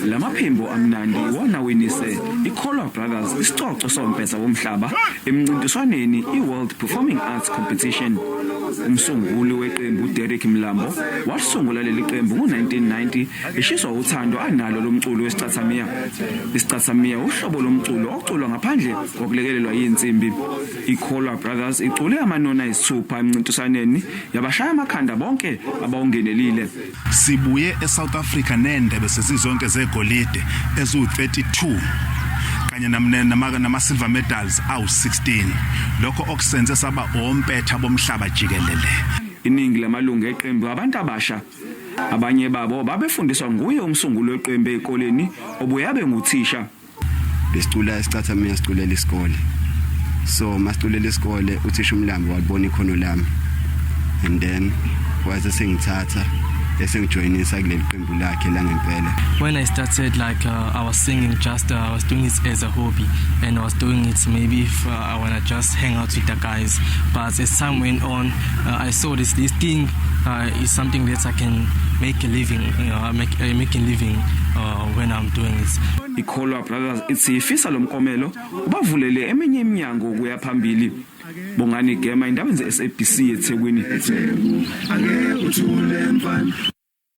Lamaphimbo amnandi wona winise iKholwa Brothers isicoco sompesa bomhlaba emncintiswaneni iWorld Performing Arts Competition. Umsunguli weqembu Derek Mlambo wasungula leliqembu ngo1990 eshiswa uthando analo lomculo lesicathamiya. Lesicathamiya uhlobo lomculo oculwa ngaphandle kokulekelelwa yinsimbi. iKholwa Brothers icule amanona ayisithupha emncintiswaneni yabashaya amakhanda bonke abawungenelile. Sibuye eSouth Africa nendebe sesizonke zegolide ezu32 kanye nama silver medals awu16. Lokho okusenze saba ompetha bomhlaba jikelele. Iningi lamalungu eqembu abantu abasha. Abanye babo babefundiswa nguye umsunguli weqembu ezikoleni obuye abe nguthisha. Besicula isicathamiya siculela isikole. So masiculela isikole uthisha uMlambo wabona ikhono lami. And then waze sengithatha esengijoinisa kuleli qembu lakhe langempela. When I started, I was singing I was doing it as a hobby, and I was doing it maybe if I want to just hang out with the guys. But as time went on, I saw this thing is something that I can make a living, make a living when I'm doing it. iKholwa Brothers ithi ifisa lomkomelo ubavulele eminye iminyango ukuya phambili. Bongani Gema indaba ze SABC eThekwini.